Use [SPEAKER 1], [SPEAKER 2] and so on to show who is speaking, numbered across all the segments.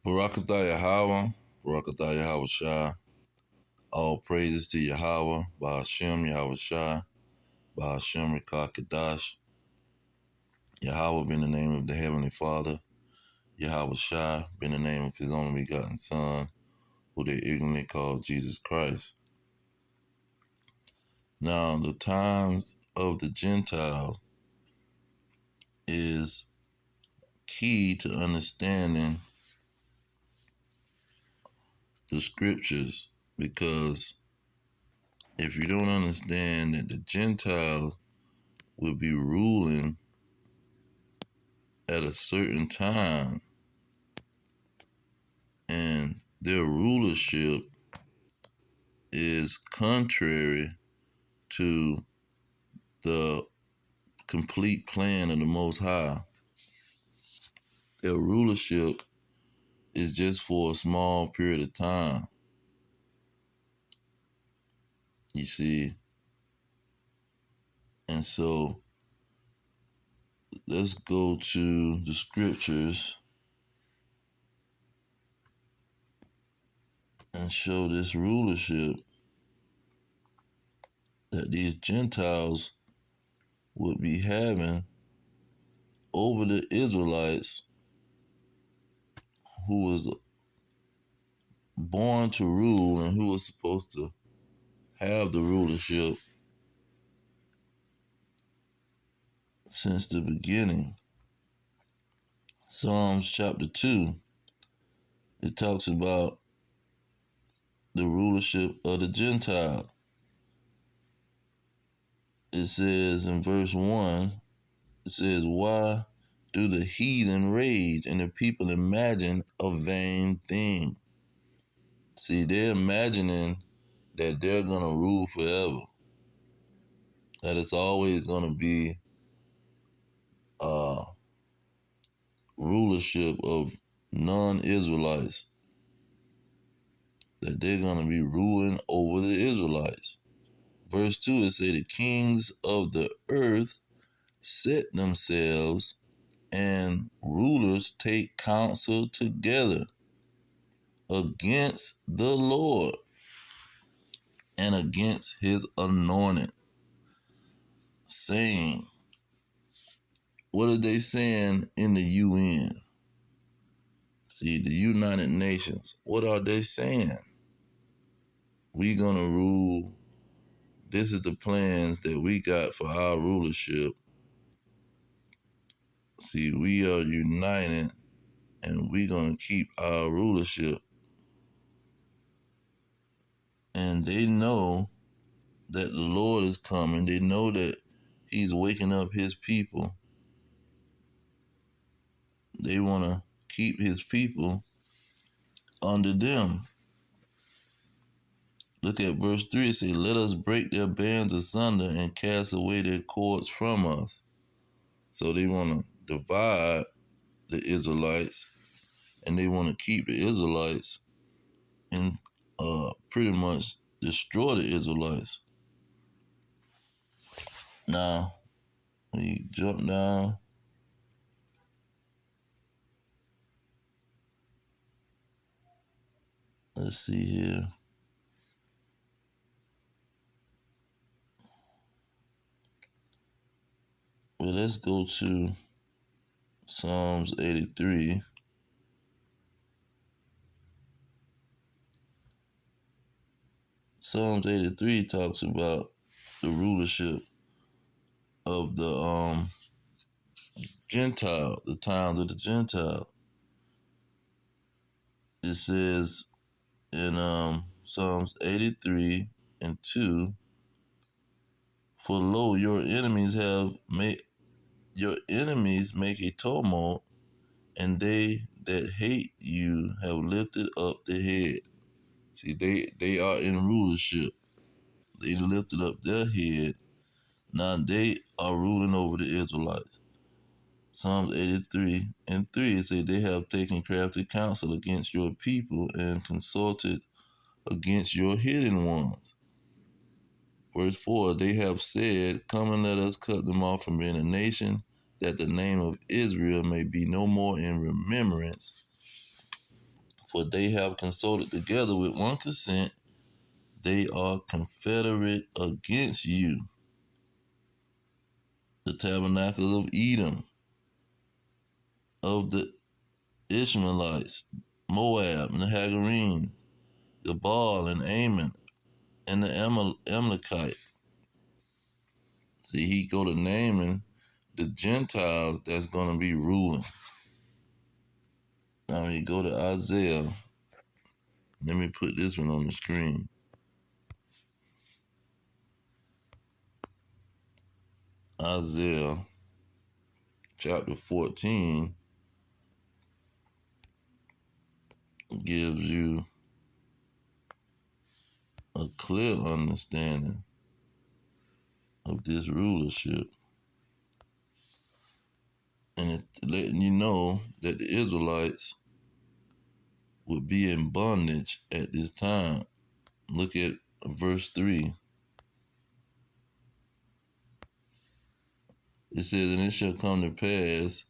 [SPEAKER 1] Barakatah Yahweh, Barakatah Yahweh Shai. All praises to Yahweh, Bahashem Yahweh Shai, Bahashem Rekah Kadash. Yahweh being the name of the Heavenly Father, Yahweh Shai being the name of His only begotten Son, who they ignorantly call Jesus Christ. Now, the times of the Gentiles is key to understanding the scriptures, because if you don't understand that the Gentiles will be ruling at a certain time and their rulership is contrary to the complete plan of the Most High, their rulership is just for a small period of time. You see? And so let's go to the scriptures and show this rulership that these Gentiles would be having over the Israelites, who was born to rule and who was supposed to have the rulership since the beginning. Psalms chapter 2, it talks about the rulership of the Gentile. It says in verse 1, it says, "Why do the heathen rage and the people imagine a vain thing?" See, they're imagining that they're going to rule forever, that it's always going to be rulership of non-Israelites, that they're going to be ruling over the Israelites. Verse 2, it says, "The kings of the earth set themselves, and rulers take counsel together against the Lord and against His anointed, saying," what are they saying in the UN? See, the United Nations, what are they saying? We're going to rule. This is the plans that we got for our rulership. See, we are united and we're going to keep our rulership. And they know that the Lord is coming. They know that He's waking up His people. They want to keep His people under them. Look at verse 3. It says, "Let us break their bands asunder and cast away their cords from us." So they want to divide the Israelites, and they want to keep the Israelites and pretty much destroy the Israelites. Now, we jump down. Let's see here. Well, let's go to Psalms 83. Psalms 83 talks about the rulership of the Gentile, the times of the Gentile. It says in Psalms 83 and 2, "For lo, your enemies make a tumult, and they that hate you have lifted up their head." See, they are in rulership. They lifted up their head. Now they are ruling over the Israelites. Psalms 83 and 3, it says, "They have taken crafty counsel against your people and consulted against your hidden ones." Verse 4, "They have said, come and let us cut them off from being a nation, that the name of Israel may be no more in remembrance." For they have consulted together with one consent. They are confederate against you. The tabernacles of Edom, of the Ishmaelites, Moab, and the Hagarenes, Gebal and Ammon, and the Amalekite. See, he go to naming the Gentiles that's going to be ruling. Now he go to Isaiah. Let me put this one on the screen. Isaiah chapter 14 gives you a clear understanding of this rulership. And it's letting you know that the Israelites would be in bondage at this time. Look at verse 3. It says, "And it shall come to pass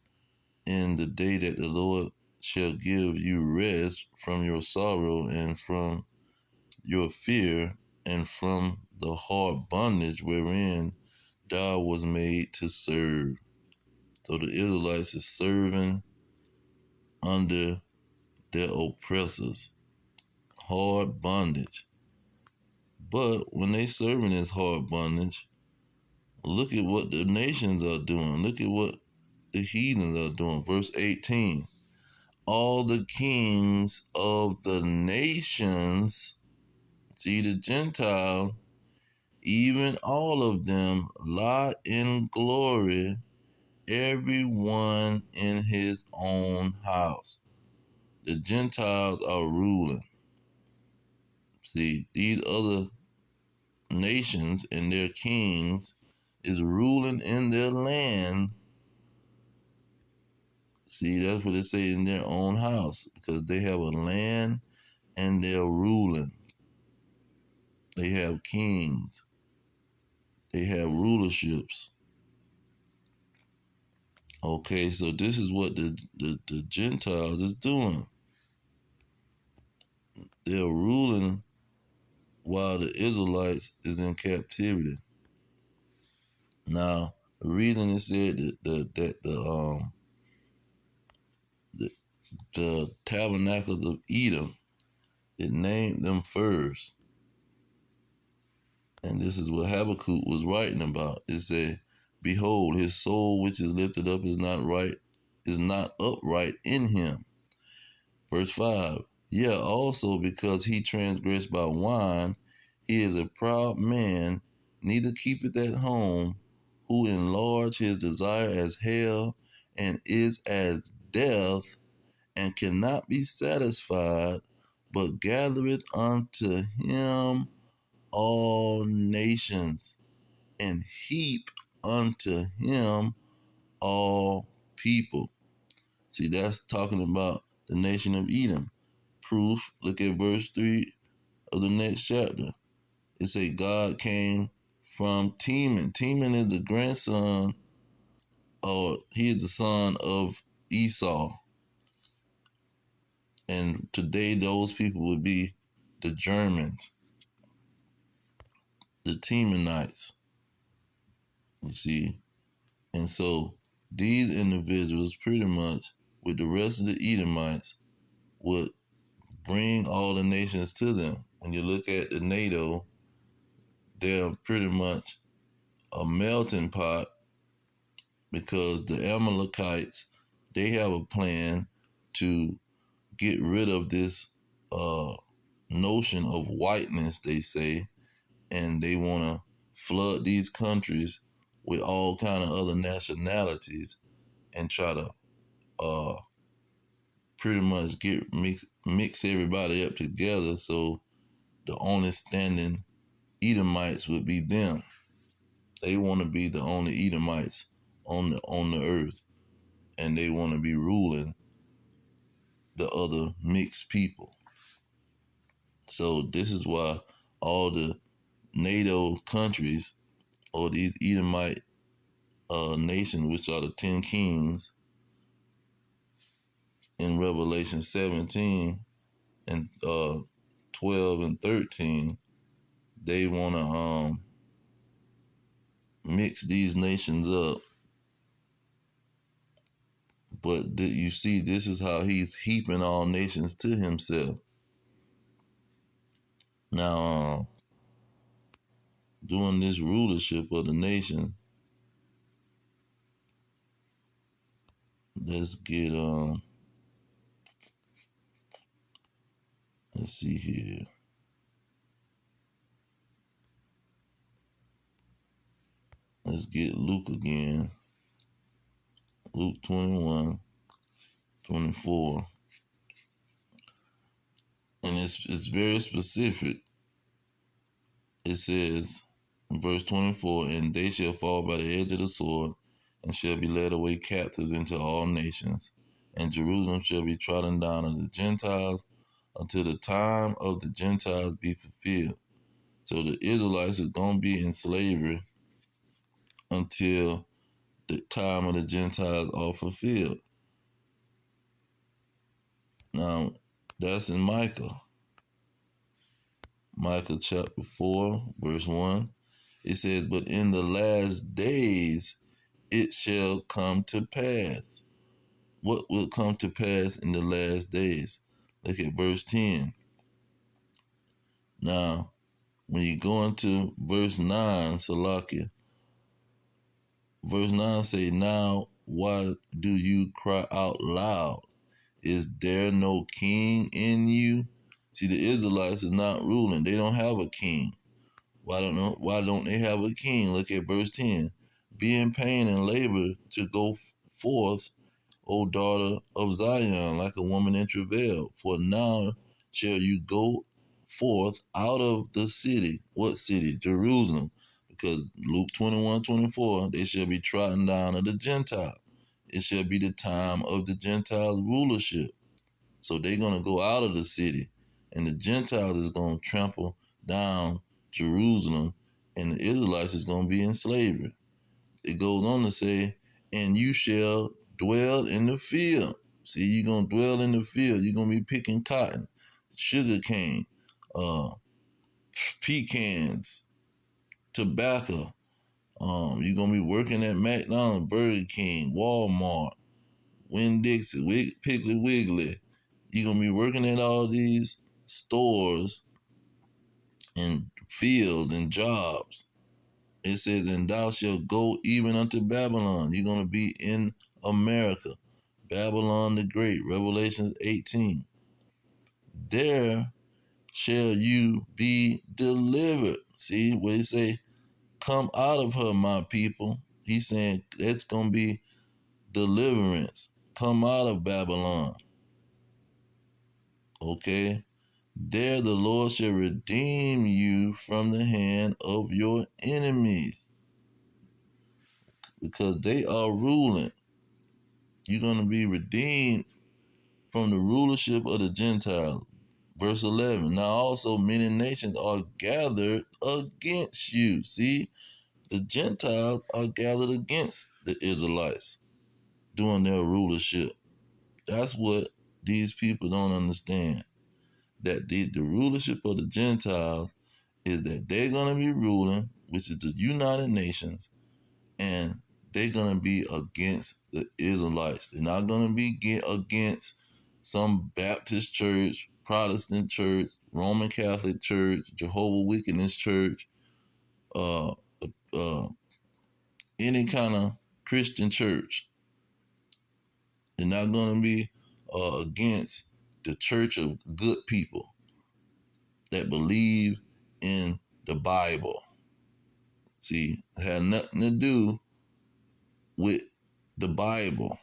[SPEAKER 1] in the day that the Lord shall give you rest from your sorrow and from your fear and from the hard bondage wherein thou was made to serve." So the Israelites is serving under their oppressors, hard bondage. But when they serving this hard bondage, look at what the nations are doing. Look at what the heathens are doing. Verse 18. All the kings of the nations, see the Gentile, even all of them lie in glory, everyone in his own house. The Gentiles are ruling. See, these other nations and their kings is ruling in their land. See, that's what they say, in their own house, because they have a land and they're ruling. They have kings. They have rulerships. Okay, so this is what the Gentiles is doing. They're ruling while the Israelites is in captivity. Now, the reason it said the tabernacles of Edom, it named them first. And this is what Habakkuk was writing about. It said, "Behold, his soul which is lifted up is not upright in him." Verse 5. "Yeah, also because he transgressed by wine, he is a proud man, neither keepeth at home, who enlarged his desire as hell, and is as death, and cannot be satisfied, but gathereth unto him all nations, and heap unto him all people." See, that's talking about the nation of Edom. Proof, look at verse 3 of the next chapter. It say God came from Teman. Teman is the grandson, or he is the son of Esau. And today those people would be the Germans, the Temanites. You see? And so these individuals pretty much, with the rest of the Edomites, would bring all the nations to them. When you look at the NATO, they're pretty much a melting pot, because the Amalekites, they have a plan to get rid of this notion of whiteness, they say, and they want to flood these countries with all kind of other nationalities and try to pretty much mix everybody up together, so the only standing Edomites would be them. They want to be the only Edomites on the earth, and they want to be ruling the other mixed people. So this is why all the NATO countries, or these Edomite nations, which are the 10 kings in Revelation 17, and 12 and 13, they want to mix these nations up. But you see, this is how he's heaping all nations to himself. Now, doing this rulership of the nation, let's get let's see here. Let's get Luke again. Luke 21:24. And it's very specific. It says in verse 24, and they shall fall by the edge of the sword, and shall be led away captives into all nations, and Jerusalem shall be trodden down of the Gentiles until the time of the Gentiles be fulfilled. So the Israelites are going to be in slavery until the time of the Gentiles are fulfilled. Now, that's in Micah. Micah chapter 4, verse 1. It says, but in the last days it shall come to pass. What will come to pass in the last days? Look at verse 10. Now, when you go into verse 9, Salakia, verse 9 say, now why do you cry out loud? Is there no king in you? See, the Israelites is not ruling. They don't have a king. Why don't they have a king? Look at verse 10. Be in pain and labor to go forth, O daughter of Zion, like a woman in travail. For now shall you go forth out of the city. What city? Jerusalem. Because Luke 21:24, they shall be trodden down of the Gentile. It shall be the time of the Gentiles' rulership. So they're going to go out of the city, and the Gentiles is going to trample down Jerusalem, and the Israelites is going to be in slavery. It goes on to say, and you shall dwell in the field. See, you're going to dwell in the field. You're going to be picking cotton, sugar cane, pecans, tobacco. You're going to be working at McDonald's, Burger King, Walmart, Winn-Dixie, Piggly Wiggly. You're going to be working at all these stores and fields and jobs. It says, and thou shalt go even unto Babylon. You're going to be in America. Babylon the Great, Revelation 18. There shall you be delivered. See what he say? Come out of her, my people. He's saying that's going to be deliverance. Come out of Babylon. Okay? There the Lord shall redeem you from the hand of your enemies, because they are ruling. You're going to be redeemed from the rulership of the Gentiles. Verse 11, now also many nations are gathered against you. See, the Gentiles are gathered against the Israelites during their rulership. That's what these people don't understand. That the rulership of the Gentiles is that they're going to be ruling, which is the United Nations, and they're going to be against the Israelites. They're not going to be against some Baptist church, Protestant church, Roman Catholic church, Jehovah's Witness church, uh, uh, any kind of Christian church. They're not going to be against the church of good people that believe in the Bible. See, it had nothing to do with the Bible.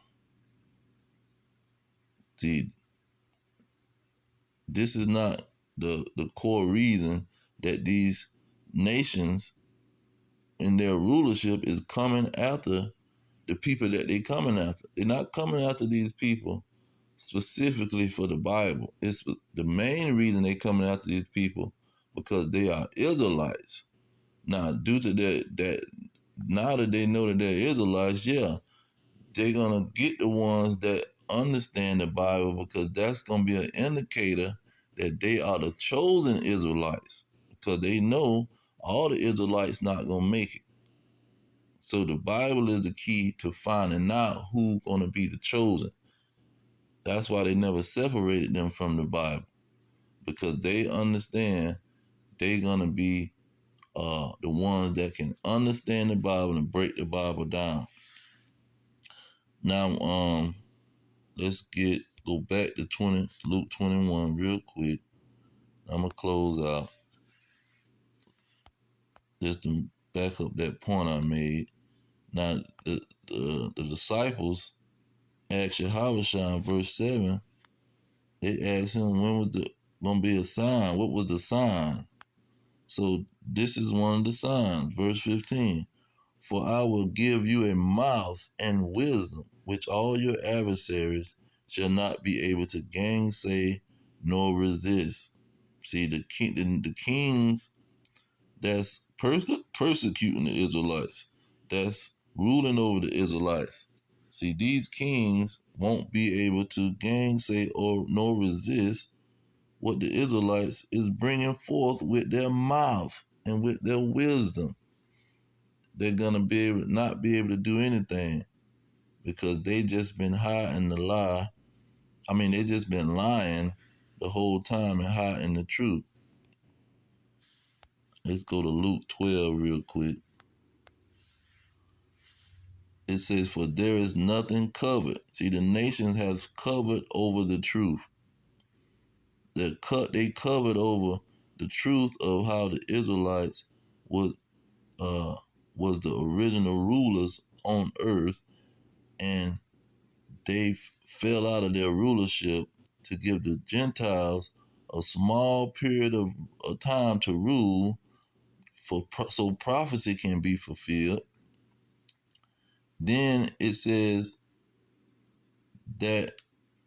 [SPEAKER 1] See, this is not the core reason that these nations in their rulership is coming after the people that they're coming after. They're not coming after these people specifically for the Bible. It's the main reason they're coming after these people because they are Israelites. Now, due to that now that they know that they're Israelites, yeah, they're gonna get the ones that understand the Bible, because that's gonna be an indicator that they are the chosen Israelites, because they know all the Israelites not gonna make it. So the Bible is the key to finding out who's gonna be the chosen. That's why they never separated them from the Bible, because they understand they're gonna be the ones that can understand the Bible and break the Bible down. Now, let's go back to Luke 21 real quick. I'm gonna close out just to back up that point I made. Now, the disciples asked Yahushua in verse 7. They asked him when was the gonna be a sign. What was the sign? So this is one of the signs. Verse 15. For I will give you a mouth and wisdom, which all your adversaries shall not be able to gainsay nor resist. See, the kings that's persecuting the Israelites, that's ruling over the Israelites. See, these kings won't be able to gainsay or nor resist what the Israelites is bringing forth with their mouth and with their wisdom. They're gonna not be able to do anything, because they just been hiding the lie. I mean, they just been lying the whole time and hiding the truth. Let's go to Luke 12 real quick. It says, for there is nothing covered. See, the nation has covered over the truth. They covered over the truth of how the Israelites was was the original rulers on earth, and they fell out of their rulership to give the Gentiles a small period of time to rule, so prophecy can be fulfilled. Then it says that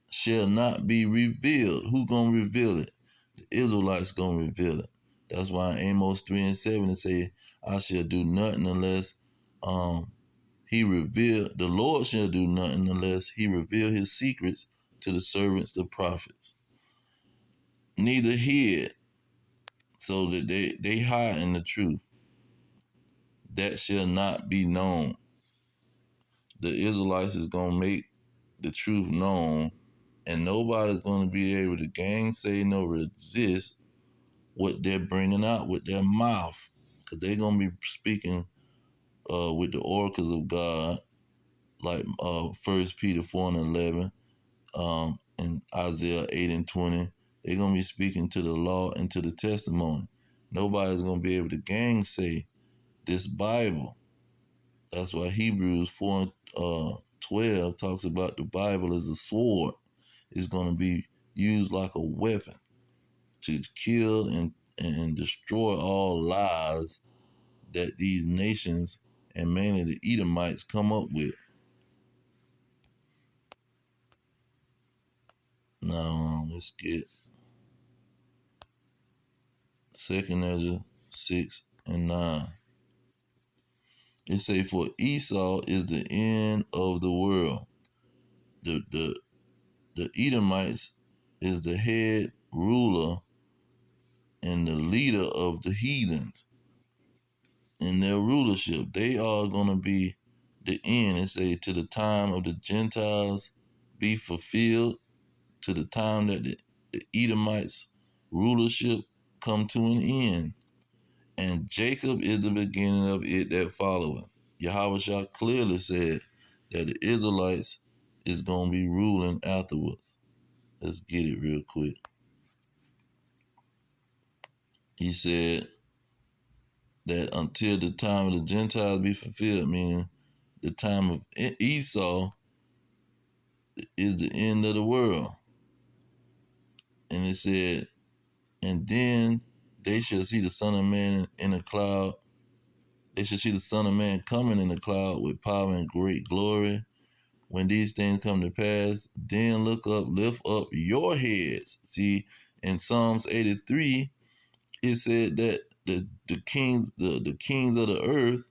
[SPEAKER 1] shall not be revealed. Who gonna reveal it? The Israelites gonna reveal it. That's why Amos 3 and 7 it say, I shall do nothing unless the Lord shall do nothing unless he reveal his secrets to the servants, the prophets. Neither hid, so that they hide in the truth. That shall not be known. The Israelites is gonna make the truth known, and nobody's gonna be able to gainsay nor resist what they're bringing out with their mouth, because they're gonna be speaking with the oracles of God, like 1 Peter 4 and 11, and Isaiah 8 and 20. They're going to be speaking to the law and to the testimony. Nobody's going to be able to gainsay this Bible. That's why Hebrews 4 and 12 talks about the Bible as a sword. It's going to be used like a weapon to kill and destroy all lies that these nations, and mainly the Edomites, come up with. Now, let's get 2nd Ezra 6 and 9. It say, for Esau is the end of the world. The Edomites is the head ruler and the leader of the heathens in their rulership. They are going to be the end. It say, to the time of the Gentiles be fulfilled, to the time that the Edomites rulership come to an end. And Jacob is the beginning of it that followeth. Yahweh clearly said that the Israelites is going to be ruling afterwards. Let's get it real quick. He said that until the time of the Gentiles be fulfilled, meaning the time of Esau is the end of the world. And it said, and then they shall see the Son of Man in a cloud. They shall see the Son of Man coming in a cloud with power and great glory. When these things come to pass, then look up, lift up your heads. See, in Psalms 83, it said that the kings of the earth,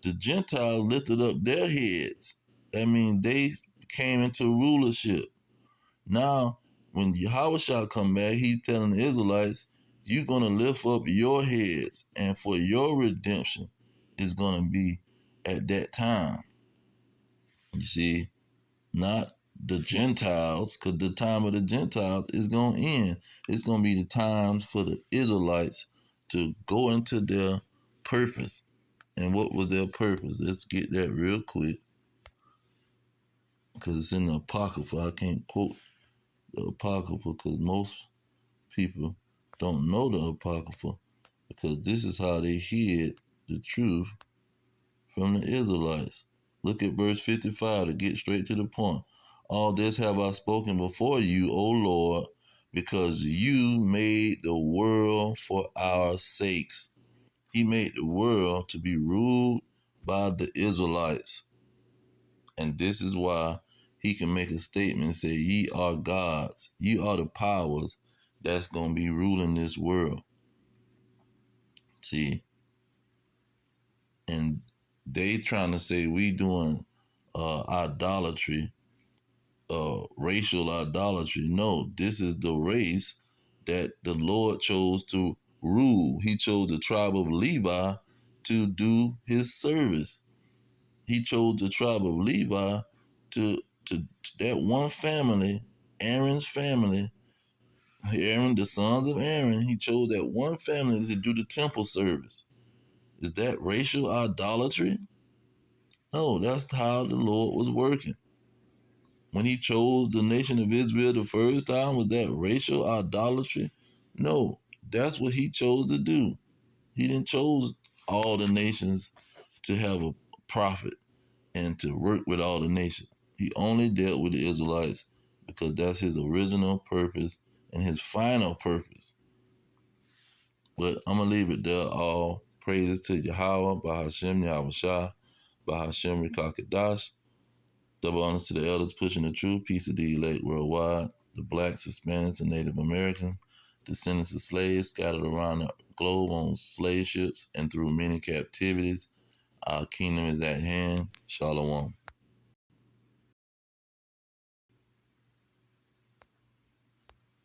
[SPEAKER 1] the Gentiles lifted up their heads. That means they came into rulership. Now when Yahweh shall come back, he's telling the Israelites, you're going to lift up your heads, and for your redemption is going to be at that time. You see, not the Gentiles, because the time of the Gentiles is going to end. It's going to be the time for the Israelites to go into their purpose. And what was their purpose? Let's get that real quick, because it's in the Apocrypha. I can't quote the Apocrypha because most people don't know the Apocrypha, because this is how they hid the truth from the Israelites. Look at verse 55 to get straight to the point. All this have I spoken before you, O Lord, because you made the world for our sakes. He made the world to be ruled by the Israelites. And this is why he can make a statement and say, ye are gods. Ye are the powers that's going to be ruling this world. See, and they trying to say we doing idolatry, racial idolatry. No, this is the race that the Lord chose to rule. He chose the tribe of Levi to do his service. He chose the tribe of Levi to that one family, Aaron's family, Aaron, the sons of Aaron. He chose that one family to do the temple service. Is that racial idolatry? No, that's how the Lord was working. When he chose the nation of Israel the first time, was that racial idolatry? No, that's what he chose to do. He didn't chose all the nations to have a prophet and to work with all the nations. He only dealt with the Israelites because that's his original purpose and his final purpose. But I'm going to leave it there. All praises to Yahweh, Bahashem Yahweh Shah, Bahashem Rikakadash. Double honors to the elders pushing the truth. Peace to the elect worldwide. The blacks, Hispanics, and Native Americans, descendants of slaves scattered around the globe on slave ships and through many captivities. Our kingdom is at hand. Shalom.